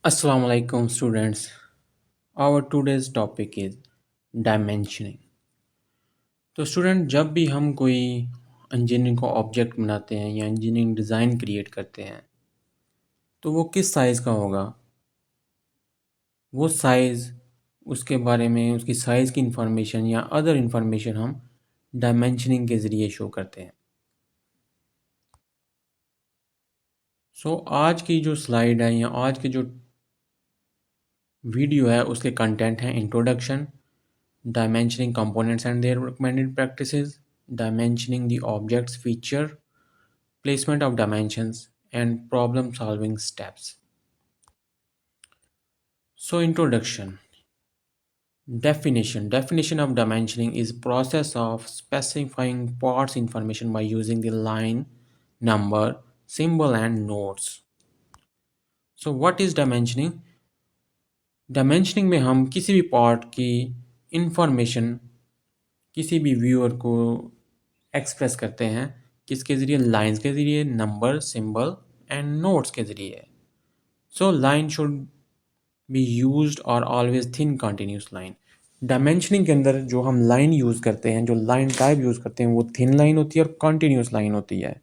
Assalamu alaikum students. Our today's topic is dimensioning. तो student जब भी हम कोई इंजीनियरिंग को ऑब्जेक्ट बनाते हैं या इंजीनियरिंग डिज़ाइन क्रिएट करते हैं तो वो किस साइज़ का होगा वो साइज़ उसके बारे में उसकी साइज़ की इंफॉर्मेशन या अदर इंफॉर्मेशन हम डायमेंशनिंग के ज़रिए शो करते हैं। आज की जो स्लाइड है या आज की जो वीडियो है उसके कंटेंट हैं introduction, dimensioning components and their recommended practices, dimensioning the object's feature, placement of dimensions, and problem solving steps. Introduction. Definition of dimensioning is process of specifying parts information by using the line, number, symbol and notes. So what is dimensioning? Dimensioning में हम किसी भी part की information किसी भी viewer को express करते हैं किसके ज़रिए, लाइंस के ज़रिए, नंबर, सिंबल एंड नोट्स के ज़रिए। लाइन शुड बी यूज्ड और always thin continuous line. Dimensioning के अंदर जो हम लाइन यूज़ करते हैं, जो लाइन टाइप यूज़ करते हैं, वो थिन लाइन होती है और कंटिन्यूस लाइन होती है,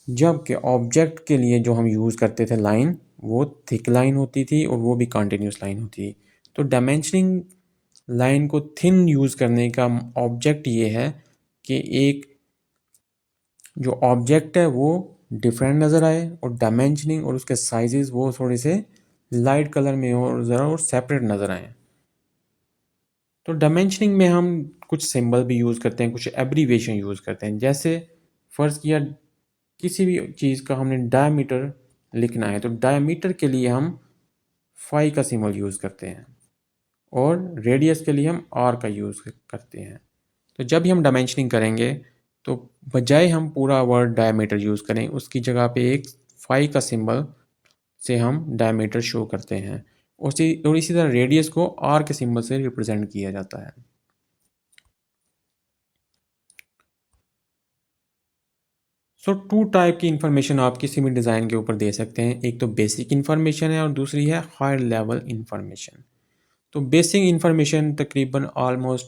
जबकि ऑब्जेक्ट के लिए जो हम यूज़ करते थे लाइन, वो थिक लाइन होती थी और वो भी कंटिन्यूस लाइन होती थी। तो डायमेंशनिंग लाइन को थिन यूज़ करने का ऑब्जेक्ट ये है कि एक जो ऑब्जेक्ट है वो डिफरेंट नज़र आए और डायमेंशनिंग और उसके साइजेस वो थोड़े से लाइट कलर में हो और ज़रा और सेपरेट नज़र आए। तो डायमेंशनिंग में हम कुछ सिंबल भी यूज़ करते हैं, कुछ एब्रीविएशन यूज़ करते हैं। जैसे फ़र्ज़ किया किसी भी चीज़ का हमने डायमीटर लिखना है तो डायमीटर के लिए हम फाई का सिंबल यूज़ करते हैं और रेडियस के लिए हम आर का यूज़ करते हैं। तो जब भी हम डायमेंशनिंग करेंगे तो बजाय हम पूरा वर्ड डायमीटर यूज़ करें उसकी जगह पे एक फाई का सिंबल से हम डायमीटर शो करते हैं। इसी तरह रेडियस को आर के सिंबल से रिप्रेजेंट किया जाता है। टू टाइप की इंफॉर्मेशन आप किसी भी डिज़ाइन के ऊपर दे सकते हैं। एक तो बेसिक इंफॉर्मेशन है और दूसरी है हायर लेवल इंफॉर्मेशन। तो बेसिक इंफॉर्मेशन तकरीबन ऑलमोस्ट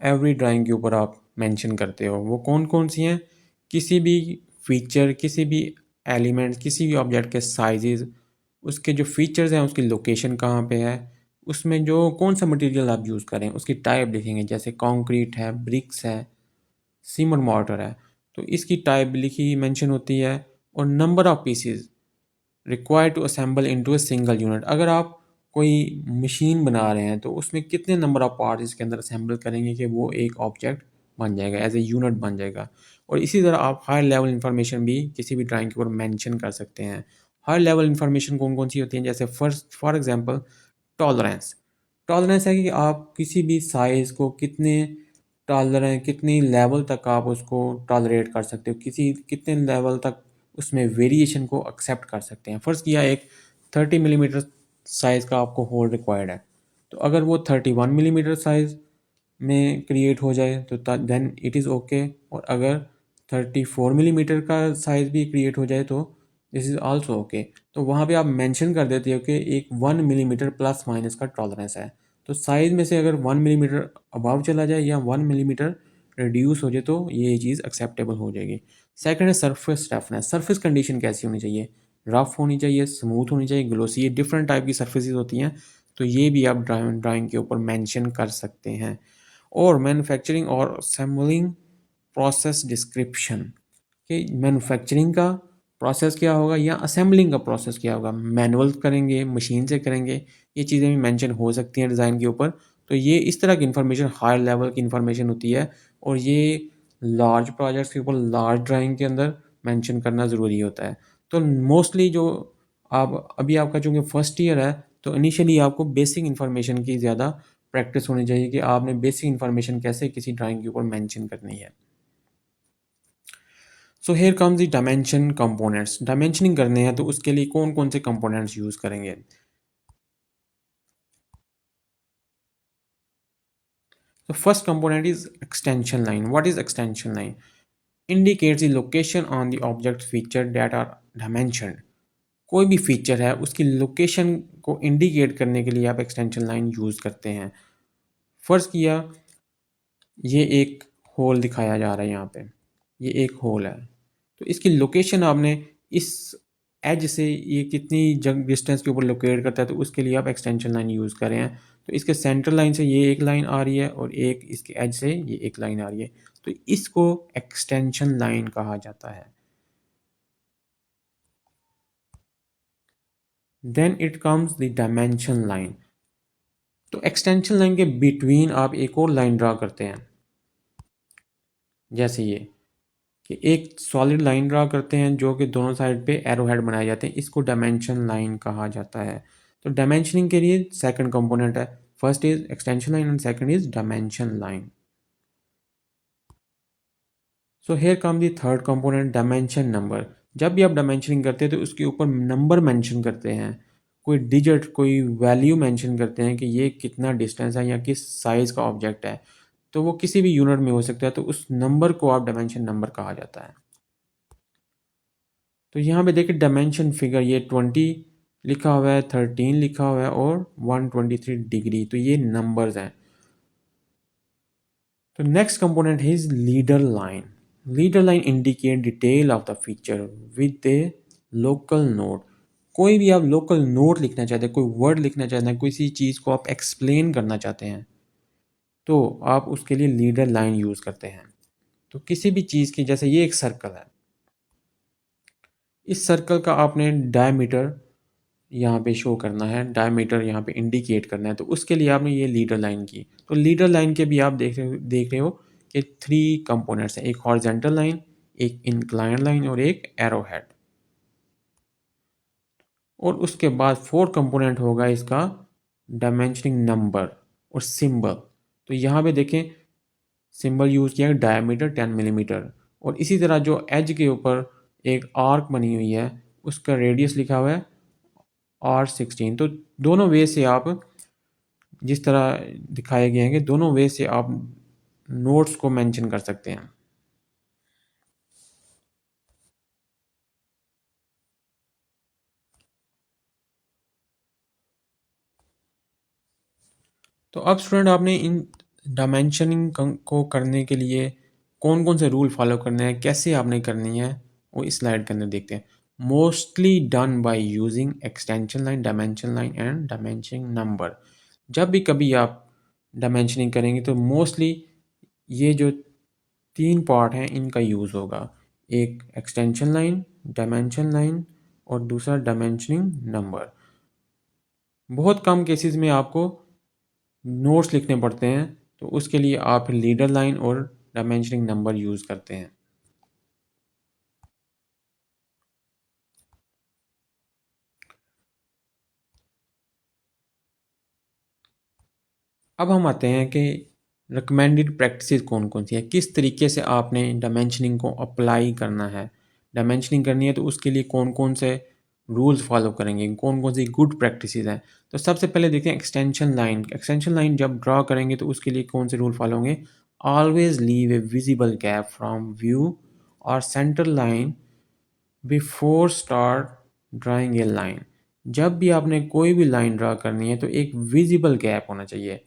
एवरी ड्राइंग के ऊपर आप मेंशन करते हो। वो कौन कौन सी हैं? किसी भी फीचर, किसी भी एलिमेंट, किसी भी ऑब्जेक्ट के साइजेस, उसके जो फीचर्स हैं, उसकी लोकेशन कहाँ पे है, उसमें जो कौन सा मटेरियल आप यूज़ करें, उसकी टाइप लिखेंगे। जैसे कंक्रीट है, ब्रिक्स है, सीमेंट मोर्टर है, तो इसकी टाइप लिखी मेंशन होती है। और number of pieces required to assemble into a single unit. अगर आप कोई मशीन बना रहे हैं तो उसमें कितने नंबर ऑफ पार्ट्स इसके अंदर असेंबल करेंगे कि वो एक ऑब्जेक्ट बन जाएगा, एज ए यूनिट बन जाएगा। और इसी तरह आप हायर लेवल इंफॉर्मेशन भी किसी भी ड्राइंग के ऊपर मेंशन कर सकते हैं। हायर लेवल इंफॉर्मेशन कौन कौन सी होती हैं? जैसे first for example tolerance. Tolerance है कि आप किसी भी साइज़ को कितने टॉलरेंस, कितनी लेवल तक आप उसको टॉलरेट कर सकते हो, किसी कितने लेवल तक उसमें वेरिएशन को एक्सेप्ट कर सकते हैं। फ़र्ज़ किया एक 30 मिलीमीटर साइज़ का आपको होल रिक्वायर्ड है, तो अगर वो 31 मिलीमीटर साइज़ में क्रिएट हो जाए तो देन इट इज़ ओके। और अगर 34 मिलीमीटर का साइज़ भी क्रिएट हो जाए तो दिस इज़ आल्सो ओके। तो वहाँ पे आप मेंशन कर देते हो कि एक 1 मिलीमीटर प्लस माइनस का टॉलरेंस है। तो साइज़ में से अगर 1 मिलीमीटर अबव चला जाए या 1 मिलीमीटर रिड्यूस हो जाए तो ये चीज़ एक्सेप्टेबल हो जाएगी। सेकंड है सरफेस रफनेस। सरफेस कंडीशन कैसी होनी चाहिए? रफ़ होनी चाहिए, स्मूथ होनी चाहिए, ग्लोसी। ये डिफरेंट टाइप की सरफेसेस होती हैं, तो ये भी आप ड्राइंग के ऊपर मेंशन कर सकते हैं। और मैन्युफैक्चरिंग और असेंबलिंग प्रोसेस डिस्क्रिप्शन कि मैन्युफैक्चरिंग का प्रोसेस क्या होगा या असेंबलिंग का प्रोसेस क्या होगा। मैनुअल करेंगे, मशीन से करेंगे, ये चीज़ें भी मेंशन हो सकती हैं डिज़ाइन के ऊपर। तो ये इस तरह की इन्फॉर्मेशन हायर लेवल की इन्फॉर्मेशन होती है और ये लार्ज प्रोजेक्ट्स के ऊपर लार्ज ड्राइंग के अंदर मेंशन करना ज़रूरी होता है। तो मोस्टली जो आप अभी आपका चूँकि फर्स्ट ईयर है तो इनिशियली आपको बेसिक इन्फॉर्मेशन की ज़्यादा प्रैक्टिस होनी चाहिए कि आपने बेसिक इन्फॉर्मेशन कैसे किसी ड्राइंग के ऊपर मेंशन करनी है। So here comes the dimension components. Dimensioning करने हैं तो उसके लिए कौन कौन से कंपोनेंट्स यूज़ करेंगे? तो first component is extension line. What is extension line? Indicates the location on the object feature that are dimensioned. कोई भी फीचर है उसकी लोकेशन को इंडिकेट करने के लिए आप एक्सटेंशन लाइन यूज़ करते हैं। फ़र्ज़ किया ये एक होल दिखाया जा रहा है यहाँ पे, ये एक होल है। तो इसकी लोकेशन आपने इस एज से ये कितनी जग डिस्टेंस के ऊपर लोकेट करता है, तो उसके लिए आप एक्सटेंशन लाइन यूज़ कर रहे हैं। तो इसके सेंटर लाइन से ये एक लाइन आ रही है और एक इसके एज से ये एक लाइन आ रही है। तो इसको एक्सटेंशन लाइन कहा जाता है। Then it comes the dimension line. तो एक्सटेंशन लाइन के बिटवीन आप एक और लाइन ड्रा करते हैं, जैसे ये कि एक सॉलिड लाइन ड्रा करते हैं जो कि दोनों साइड पे एरो हेड बनाए जाते हैं, इसको डायमेंशन लाइन कहा जाता है। तो डायमेंशनिंग के लिए सेकंड कंपोनेंट है, first is extension line and second is dimension line. So here come the third component dimension number. जब भी आप डायमेंशनिंग करते हैं तो उसके ऊपर नंबर मेंशन करते हैं, कोई डिजिट कोई वैल्यू मेंशन करते हैं कि ये कितना डिस्टेंस है या किस साइज़ का ऑब्जेक्ट है। तो वो किसी भी यूनिट में हो सकता है, तो उस नंबर को आप डायमेंशन नंबर कहा जाता है। तो यहाँ पे देखिए डायमेंशन फिगर ये 20 लिखा हुआ है, 13 लिखा हुआ है और 123 डिग्री, तो ये नंबर्स हैं। तो नेक्स्ट कंपोनेंट है leader line. Leader line indicate detail of the feature with A local note. कोई भी आप लोकल नोट लिखना चाहते हैं, कोई वर्ड लिखना चाहते हैं, किसी चीज़ को आप एक्सप्लेन करना चाहते हैं, तो आप उसके लिए लीडर लाइन यूज़ करते हैं। तो किसी भी चीज़ की, जैसे ये एक सर्कल है, इस सर्कल का आपने डायमीटर यहाँ पे शो करना है, डायमीटर यहाँ पे इंडिकेट करना है, तो उसके लिए आपने ये लीडर लाइन की। तो लीडर लाइन के भी आप देख रहे हो कि 3 कंपोनेंट्स हैं, एक हॉरिजॉन्टल लाइन, एक इंक्लाइन लाइन और एक एरो हेड। और उसके बाद 4 कंपोनेंट होगा इसका डायमेंशनिंग नंबर और सिंबल। तो यहाँ पे देखें सिंबल यूज़ किया है डायमीटर 10 मिलीमीटर, और इसी तरह जो एज के ऊपर एक आर्क बनी हुई है उसका रेडियस लिखा हुआ है R16। तो दोनों वे से आप, जिस तरह दिखाए गए हैं कि दोनों वे से आप नोट्स को मेंशन कर सकते हैं। तो अब स्टूडेंट आपने इन डायमेंशनिंग को करने के लिए कौन कौन से रूल फॉलो करने हैं, कैसे आपने करनी है, वो इस स्लाइड के अंदर देखते हैं। Mostly done by using extension line, dimension line and dimensioning number. जब भी कभी आप डायमेंशनिंग करेंगे तो मोस्टली ये जो 3 पार्ट हैं इनका यूज़ होगा, एक एक्सटेंशन लाइन, डायमेंशन लाइन और दूसरा डायमेंशनिंग नंबर। बहुत कम केसेस में आपको नोट्स लिखने पड़ते हैं, तो उसके लिए आप लीडर लाइन और डायमेंशनिंग नंबर यूज़ करते हैं। अब हम आते हैं कि रिकमेंडेड प्रैक्टिसेस कौन कौन सी है, किस तरीके से आपने डायमेंशनिंग को अप्लाई करना है। डायमेंशनिंग करनी है तो उसके लिए कौन कौन से रूल्स फॉलो करेंगे, कौन कौन सी गुड प्रैक्टिसेस हैं। तो सबसे पहले देखते हैं एक्सटेंशन लाइन। एक्सटेंशन लाइन जब ड्रा करेंगे तो उसके लिए कौन से रूल फॉलो होंगे। Always leave a visible gap from view और centre line before start drawing a line. जब भी आपने कोई भी लाइन ड्रा करनी है तो एक विजिबल गैप होना चाहिए।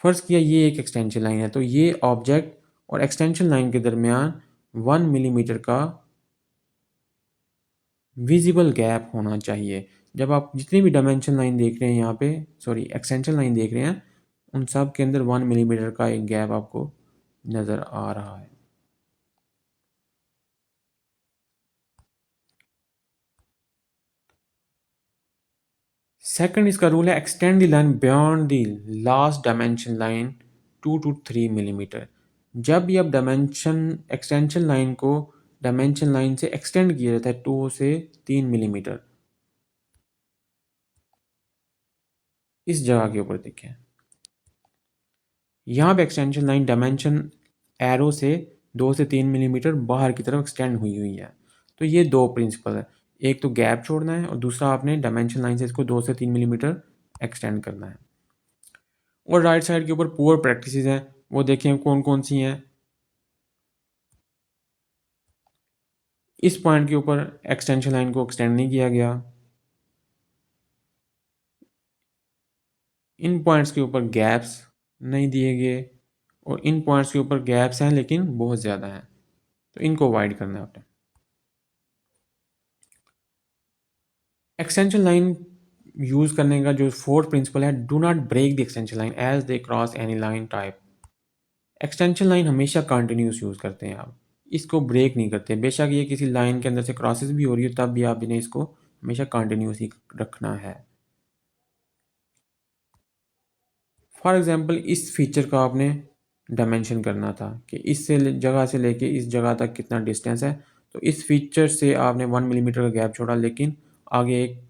फ़र्ज़ किया ये एक एक्सटेंशन लाइन है, तो ये ऑब्जेक्ट और एक्सटेंशन लाइन के दरमियान 1 मिलीमीटर का विजिबल गैप होना चाहिए। जब आप जितनी भी डायमेंशन लाइन देख रहे हैं यहाँ पे, सॉरी एक्सटेंशन लाइन देख रहे हैं, उन सब के अंदर 1 मिलीमीटर का एक गैप आपको नज़र आ रहा है। सेकंड इसका रूल है extend the line beyond the last dimension line 2 to 3 millimetre. जब भी आप डायमेंशन एक्सटेंशन लाइन को डायमेंशन लाइन से एक्सटेंड किया जाता है 2 से 3 मिलीमीटर, इस जगह के ऊपर देखें, यहाँ पे एक्सटेंशन लाइन डायमेंशन एरो से 2 से 3 मिलीमीटर बाहर की तरफ एक्सटेंड हुई हुई है। तो ये दो प्रिंसिपल है, एक तो गैप छोड़ना है और दूसरा आपने डायमेंशन लाइन से इसको 2 से 3 मिलीमीटर एक्सटेंड करना है। और राइट साइड के ऊपर पुअर प्रैक्टिसेस हैं, वो देखें कौन कौन सी हैं। इस पॉइंट के ऊपर एक्सटेंशन लाइन को एक्सटेंड नहीं किया गया, इन पॉइंट्स के ऊपर गैप्स नहीं दिए गए, और इन पॉइंट्स के ऊपर गैप्स हैं लेकिन बहुत ज़्यादा हैं, तो इनको अवॉइड करना है आपने। एक्सटेंशन लाइन यूज़ करने का जो फोर्थ प्रिंसिपल है, do not break the extension line as they cross any line type. Extension line हमेशा कंटिन्यूस यूज़ करते हैं आप, इसको ब्रेक नहीं करते, बेशक ये किसी लाइन के अंदर से क्रॉसेस भी हो रही हो तब भी आप इन्हें इसको हमेशा कंटिन्यूस ही रखना है। फॉर एग्जांपल इस फीचर का आपने डायमेंशन करना था कि जगह से लेके इस जगह तक कितना डिस्टेंस है, तो इस फीचर से आपने 1 मिलीमीटर का गैप छोड़ा, लेकिन आगे एक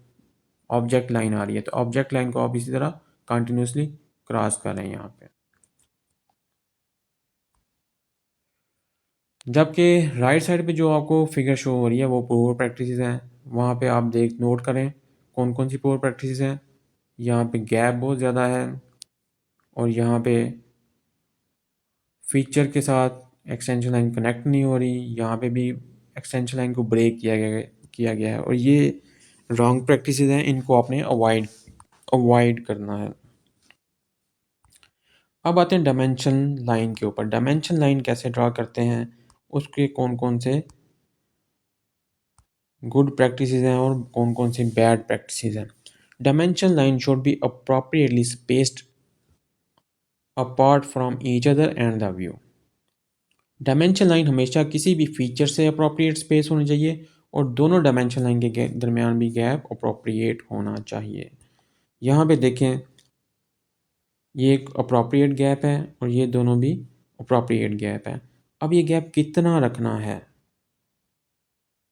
ऑब्जेक्ट लाइन आ रही है, तो ऑब्जेक्ट लाइन को आप इसी तरह कंटिन्यूसली क्रॉस कर रहे हैं यहाँ पे। जबकि राइट साइड पे जो आपको फिगर शो हो रही है वो पुअर प्रैक्टिसेस हैं, वहाँ पे आप देख नोट करें कौन कौन सी पुअर प्रैक्टिसेस हैं। यहाँ पे गैप बहुत ज़्यादा है, और यहाँ पे फीचर के साथ एक्सटेंशन लाइन कनेक्ट नहीं हो रही, यहाँ पे भी एक्सटेंशन लाइन को ब्रेक किया गया है, और ये रॉन्ग प्रैक्टिसेस हैं, इनको आपने अवॉइड करना है। अब आते हैं डायमेंशन लाइन के ऊपर। डायमेंशन लाइन कैसे ड्रा करते हैं, उसके कौन कौन से गुड प्रैक्टिसेस हैं और कौन कौन सी बैड प्रैक्टिसेस हैं। Dimension line should be appropriately spaced apart from each other and the view. Dimension line हमेशा किसी भी फीचर से अप्रोप्रिएट स्पेस होनी चाहिए, और दोनों डायमेंशन लाइन के दरमियान भी गैप अप्रोप्रिएट होना चाहिए। यहाँ पे देखें, ये एक अप्रोप्रिएट गैप है और ये दोनों भी अप्रोप्रिएट गैप है। अब ये गैप कितना रखना है,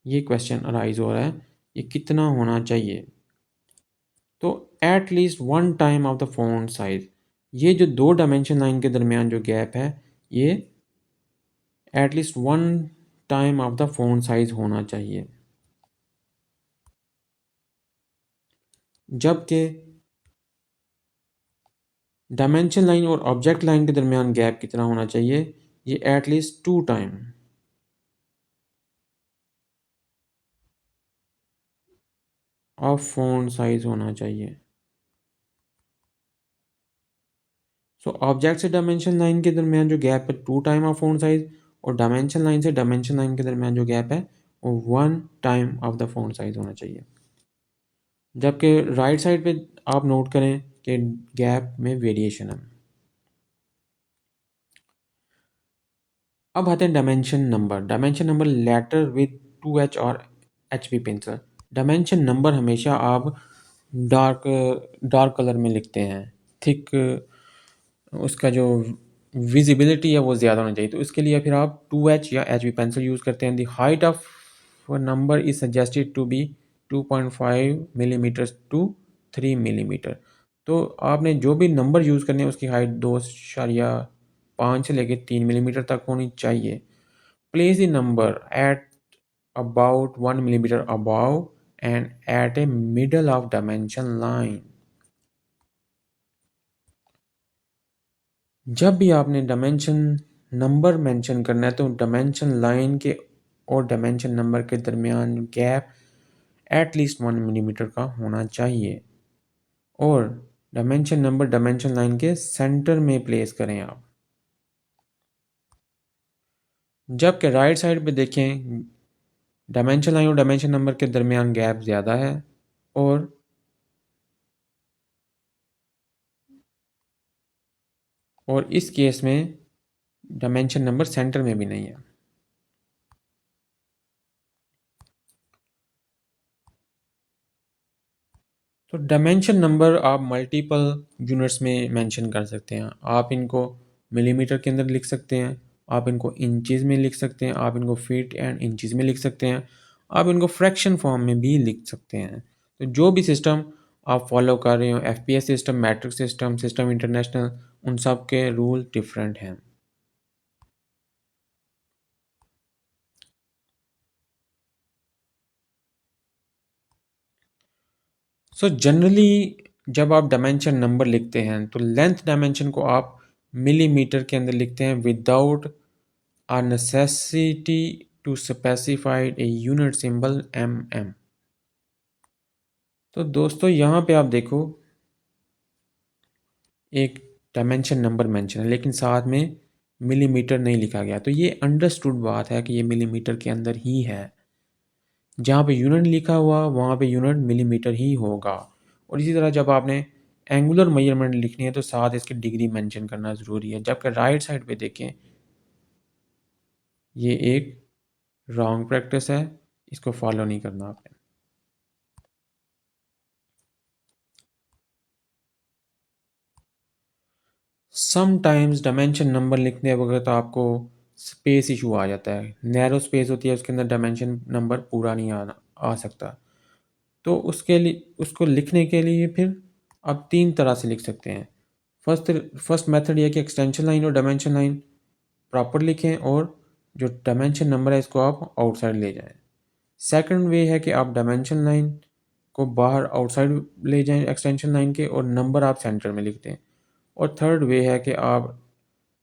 ये क्वेश्चन अराइज हो रहा है, ये कितना होना चाहिए। तो at least 1 time of the font size, ये जो दो डायमेंशन लाइन के दरमियान जो गैप है, ये at least 1 time of the font size होना चाहिए। जबकि डायमेंशन लाइन और ऑब्जेक्ट लाइन के दरमियान गैप कितना होना चाहिए, ये at least 2 time of font size होना चाहिए। सो ऑब्जेक्ट से डायमेंशन लाइन के दरमियान जो गैप है 2 टाइम ऑफ फ़ॉन्ट साइज, और डायमेंशन लाइन से डायमेंशन लाइन के दरमियान जो गैप है वो 1 time of the font size होना चाहिए। जबकि राइट साइड पे आप नोट करें कि गैप में वेरिएशन है। अब आते हैं dimension number. Dimension number letter with 2H और HB पेंसिल। डायमेंशन नंबर हमेशा आप डार्क डार्क कलर में लिखते हैं, थिक उसका जो विजिबिलिटी है वो ज़्यादा होना चाहिए, तो इसके लिए फिर आप 2H या HB पेंसिल यूज़ करते हैं। The height of number is suggested to be 2.5 millimetre to 3 millimetre. तो आपने जो भी नंबर यूज़ करने हैं उसकी हाइट 2.5 से लेकर 3 मिलीमीटर तक होनी चाहिए। Place the number at about 1 millimetre above and at a middle of dimension line. जब भी आपने डायमेंशन नंबर मेंशन करना है, तो डायमेंशन लाइन के और डायमेंशन नंबर के दरमियान गैप एट लीस्ट 1 मिलीमीटर का होना चाहिए, और डायमेंशन नंबर डायमेंशन लाइन के सेंटर में प्लेस करें आप। जबकि राइट साइड पे देखें, डायमेंशन लाइन और डायमेंशन नंबर के दरमियान गैप ज़्यादा है, और इस केस में डायमेंशन नंबर सेंटर में भी नहीं है। तो डायमेंशन नंबर आप मल्टीपल यूनिट्स में मेंशन कर सकते हैं। आप इनको मिलीमीटर के अंदर लिख सकते हैं, आप इनको इंचज़ में लिख सकते हैं, आप इनको फीट एंड इंचज़ में लिख सकते हैं, आप इनको फ्रैक्शन फॉर्म में भी लिख सकते हैं। तो जो भी सिस्टम आप फॉलो कर रहे हो, FPS system, matric system, system international, उन सब के रूल डिफरेंट हैं। सो जनरली जब आप डायमेंशन नंबर लिखते हैं तो लेंथ डायमेंशन को आप मिलीमीटर के अंदर लिखते हैं, without a necessity to specify a unit symbol mm। तो दोस्तों यहाँ पे आप देखो एक डायमेंशन नंबर मेंशन है लेकिन साथ में मिलीमीटर नहीं लिखा गया, तो ये अंडरस्टूड बात है कि ये मिलीमीटर के अंदर ही है। जहाँ पे यूनिट लिखा हुआ वहाँ पे यूनिट मिलीमीटर ही होगा। और इसी तरह जब आपने एंगुलर मेजरमेंट लिखनी है तो साथ इसकी डिग्री मेंशन करना ज़रूरी है। जबकि राइट साइड पे देखें, ये एक रॉन्ग प्रैक्टिस है, इसको फॉलो नहीं करना आपने। समटाइम्स डायमेंशन नंबर लिखने वक्त आपको स्पेस इशू आ जाता है, नैरो स्पेस होती है उसके अंदर डायमेंशन नंबर पूरा नहीं आ सकता। तो उसके लिए उसको लिखने के लिए फिर आप तीन तरह से लिख सकते हैं। फर्स्ट फर्स्ट मेथड ये है कि एक्सटेंशन लाइन और डायमेंशन लाइन प्रॉपर लिखें और जो डायमेंशन नंबर है इसको आप आउटसाइड ले जाएं। सेकंड वे है कि आप डायमेंशन लाइन को बाहर आउटसाइड ले जाएं एक्सटेंशन लाइन के, और नंबर आप सेंटर में लिख दें। और थर्ड वे है कि आप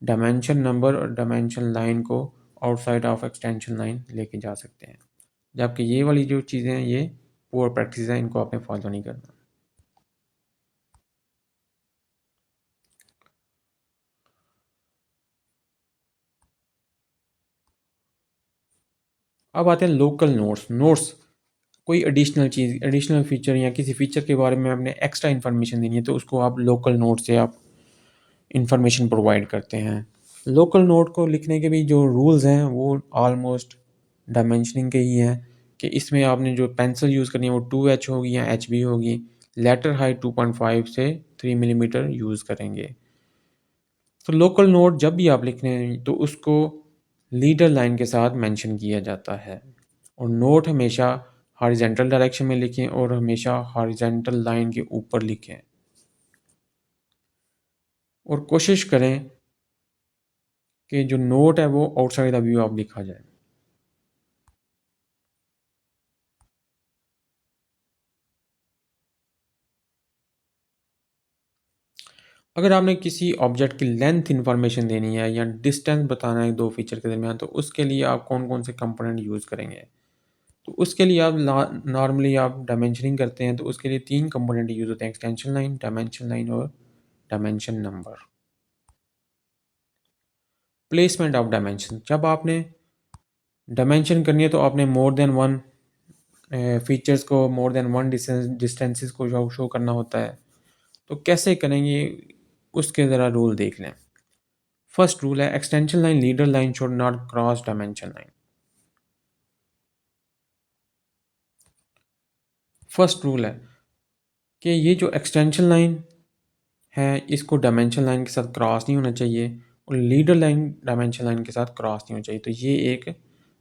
डायमेंशन नंबर और डायमेंशन लाइन को आउटसाइड ऑफ एक्सटेंशन लाइन लेके जा सकते हैं। जबकि ये वाली जो चीज़ें हैं ये पुअर प्रैक्टिस है, इनको आपने फॉलो नहीं करना। अब आते हैं लोकल नोट्स। कोई एडिशनल चीज़, एडिशनल फीचर या किसी फीचर के बारे में आपने एक्स्ट्रा इन्फॉर्मेशन देनी है तो उसको आप लोकल नोट से आप इंफॉर्मेशन प्रोवाइड करते हैं। लोकल नोट को लिखने के भी जो रूल्स हैं वो ऑलमोस्ट डायमेंशनिंग के ही हैं कि इसमें आपने जो पेंसिल यूज़ करनी है वो 2H होगी या HB होगी। लेटर हाइट 2.5 से 3 मिलीमीटर यूज़ करेंगे। तो लोकल नोट जब भी आप लिख रहे हैं तो उसको लीडर लाइन के साथ मेंशन किया जाता है। और नोट हमेशा हॉरिजेंटल डायरेक्शन में लिखें और हमेशा हॉरिजेंटल लाइन के ऊपर लिखें। और कोशिश करें कि जो नोट है वो आउटसाइड द व्यू आप लिखा जाए। अगर आपने किसी ऑब्जेक्ट की लेंथ इंफॉर्मेशन देनी है या डिस्टेंस बताना है दो फीचर के दरमियान, तो उसके लिए आप कौन कौन से कंपोनेंट यूज़ करेंगे। तो उसके लिए आप नॉर्मली आप डायमेंशनिंग करते हैं तो उसके लिए तीन कंपोनेंट यूज़ होते हैं, एक्सटेंशन लाइन, डायमेंशन लाइन और dimension number. Placement of dimension, जब आपने डायमेंशन करनी है तो आपने मोर देन वन फीचर्स को, मोर देन वन डिस्टेंसेस को शो करना होता है। तो कैसे करेंगे उसके ज़रा रूल देख लें। फर्स्ट रूल है extension line leader line should not cross dimension line. First rule है कि ये जो एक्सटेंशन लाइन है इसको डायमेंशन लाइन के साथ क्रॉस नहीं होना चाहिए और लीडर लाइन डायमेंशन लाइन के साथ क्रॉस नहीं होना चाहिए। तो ये एक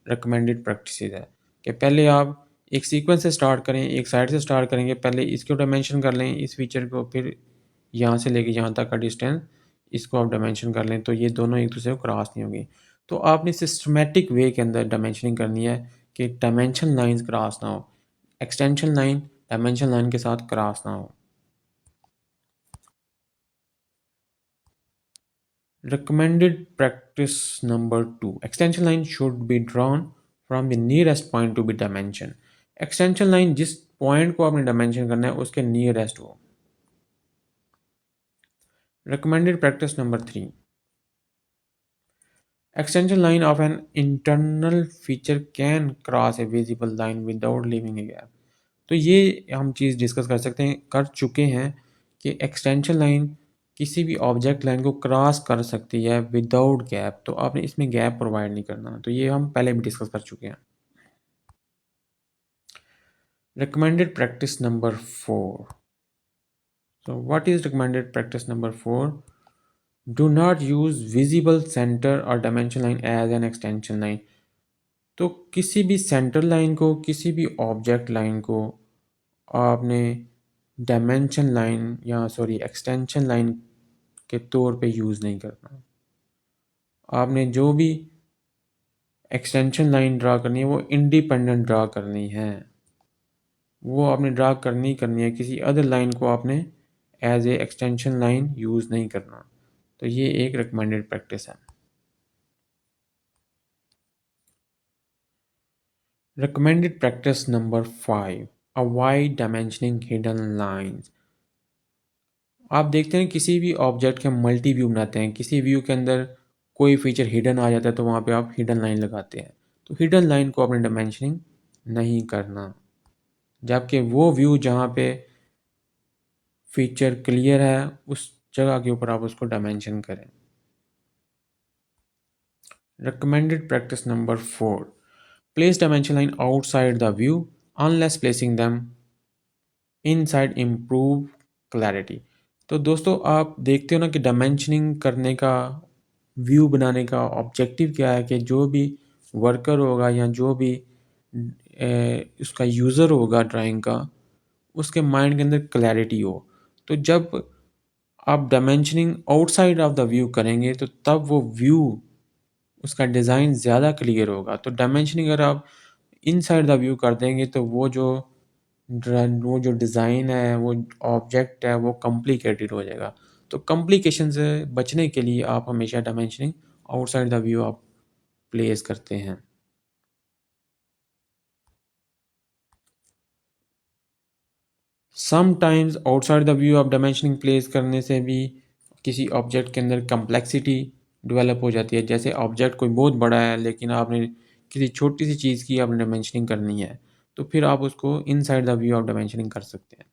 रिकमेंडेड प्रैक्टिस है कि पहले आप एक सीक्वेंस से स्टार्ट करें, एक साइड से स्टार्ट करेंगे, पहले इसको डायमेंशन कर लें इस फीचर को, फिर यहाँ से लेके यहाँ तक का डिस्टेंस इसको आप डायमेंशन कर लें, तो ये दोनों एक दूसरे को क्रॉस नहीं होंगे। तो आपने सिस्टमेटिक वे के अंदर डायमेंशनिंग करनी है कि डायमेंशन लाइंस क्रॉस ना हो, एक्सटेंशन लाइन डायमेंशन लाइन के साथ क्रॉस ना हो। Recommended practice number 2. Extension line should be drawn from the nearest point to be dimension. Extension line जिस पॉइंट को आपने डायमेंशन करना है उसके नियरेस्ट हो। Recommended practice number 3. Extension line of an internal feature can cross a visible line without leaving a gap. तो ये हम चीज़ डिस्कस कर सकते हैं, कर चुके हैं कि एक्सटेंशन लाइन किसी भी ऑब्जेक्ट लाइन को क्रॉस कर सकती है विदाउट गैप, तो आपने इसमें गैप प्रोवाइड नहीं करना, तो ये हम पहले भी डिस्कस कर चुके हैं। Recommended practice number 4। So what is recommended practice number 4? Do not use visible center or dimension line as an extension line. तो किसी भी सेंटर लाइन को, किसी भी ऑब्जेक्ट लाइन को आपने डायमेंशन लाइन या सॉरी एक्सटेंशन लाइन के तौर पे यूज़ नहीं करना। आपने जो भी एक्सटेंशन लाइन ड्रा करनी है वो इंडिपेंडेंट ड्रा करनी है, वो आपने ड्रा करनी है, किसी अदर लाइन को आपने as a extension line use नहीं करना। तो ये एक रिकमेंडेड प्रैक्टिस है। Recommended practice number 5, avoid dimensioning hidden lines। आप देखते हैं किसी भी ऑब्जेक्ट के मल्टी व्यू बनाते हैं, किसी व्यू के अंदर कोई फीचर हिडन आ जाता है तो वहाँ पे आप हिडन लाइन लगाते हैं। तो हिडन लाइन को आपने डायमेंशनिंग नहीं करना, जबकि वो व्यू जहाँ पे फीचर क्लियर है उस जगह के ऊपर आप उसको डायमेंशन करें। Recommended practice number 4, place dimension line outside the view unless placing them inside improve clarity। तो दोस्तों आप देखते हो ना कि डायमेंशनिंग करने का, व्यू बनाने का ऑब्जेक्टिव क्या है कि जो भी वर्कर होगा या जो भी उसका यूज़र होगा ड्राइंग का, उसके माइंड के अंदर क्लैरिटी हो। तो जब आप dimensioning outside of the view करेंगे तो तब वो व्यू, उसका डिज़ाइन ज़्यादा क्लियर होगा। तो डायमेंशनिंग अगर आप इनसाइड द व्यू कर देंगे तो वो जो डिज़ाइन है, वो ऑब्जेक्ट है, वो कॉम्प्लिकेटेड हो जाएगा। तो कॉम्प्लिकेशन से बचने के लिए आप हमेशा डायमेंशनिंग आउटसाइड द व्यू आप प्लेस करते हैं। समटाइम्स आउटसाइड द व्यू आप डायमेंशनिंग प्लेस करने से भी किसी ऑब्जेक्ट के अंदर कम्प्लेक्सिटी डेवलप हो जाती है। जैसे ऑब्जेक्ट कोई बहुत बड़ा है लेकिन आपने किसी छोटी सी चीज़ की आपने डायमेंशनिंग करनी है, तो फिर आप उसको इनसाइड द व्यू आप डायमेंशनिंग कर सकते हैं।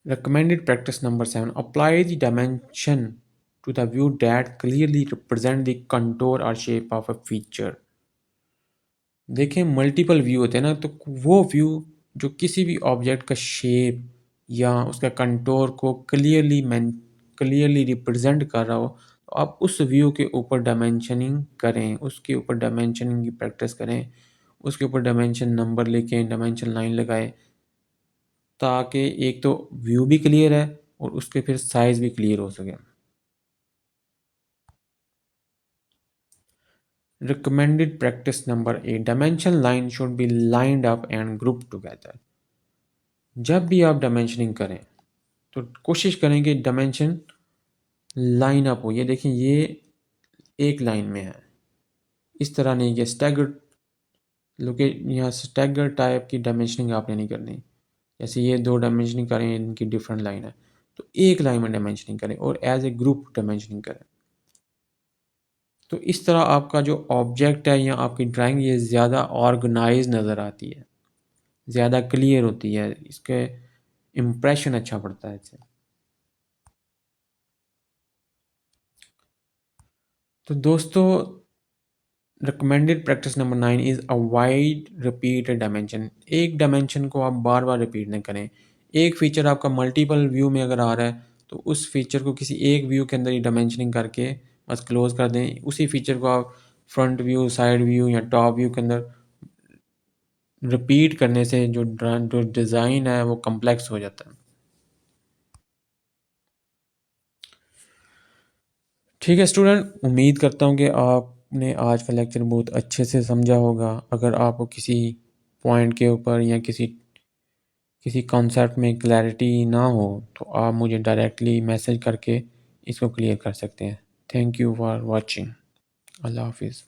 Recommended practice number 7, apply the dimension to the view that clearly represent the contour or shape of a feature। देखें मल्टीपल व्यू होते हैं ना, तो वो व्यू जो किसी भी ऑब्जेक्ट का शेप या उसका कंटोर को क्लियरली रिप्रेजेंट कर रहा हो, तो आप उस व्यू के ऊपर डायमेंशनिंग करें, उसके ऊपर डायमेंशनिंग की प्रैक्टिस करें, उसके ऊपर डायमेंशन नंबर लिखें, डायमेंशन लाइन लगाएं, ताकि एक तो व्यू भी क्लियर है और उसके फिर साइज भी क्लियर हो सके। Recommended practice number 8, dimension line should be lined up and group together. जब भी आप डायमेंशनिंग करें तो कोशिश करें कि डायमेंशन लाइन अप हो। ये देखें, ये एक लाइन में है, इस तरह नहीं कि स्टैगर्ड लोके यहाँ स्टैगर टाइप की डायमेंशनिंग आपने नहीं करनी। जैसे ये दो डायमेंशनिंग करें, इनकी डिफरेंट लाइन है, तो एक लाइन में डायमेंशनिंग करें और एज ए ग्रुप डायमेंशनिंग करें। तो इस तरह आपका जो ऑब्जेक्ट है या आपकी ड्राइंग ये ज़्यादा ऑर्गेनाइज नज़र आती है, ज़्यादा क्लियर होती है, इसके इम्प्रेशन अच्छा पड़ता है इससे। तो दोस्तों recommended practice number 9 is avoid repeat dimension. एक डायमेंशन को आप बार बार रिपीट नहीं करें। एक फीचर आपका मल्टीपल व्यू में अगर आ रहा है तो उस फीचर को किसी एक व्यू के अंदर ही डायमेंशनिंग करके बस क्लोज कर दें। उसी फीचर को आप फ्रंट व्यू, साइड व्यू या टॉप व्यू के अंदर रिपीट करने से जो डिज़ाइन है वो कम्प्लेक्स हो जाता है। ठीक है स्टूडेंट, उम्मीद करता हूँ कि आपने आज का लेक्चर बहुत अच्छे से समझा होगा। अगर आपको किसी पॉइंट के ऊपर या किसी कॉन्सेप्ट में क्लैरिटी ना हो तो आप मुझे डायरेक्टली मैसेज करके इसको क्लियर कर सकते हैं। Thank you for watching. अल्लाह हाफिज़।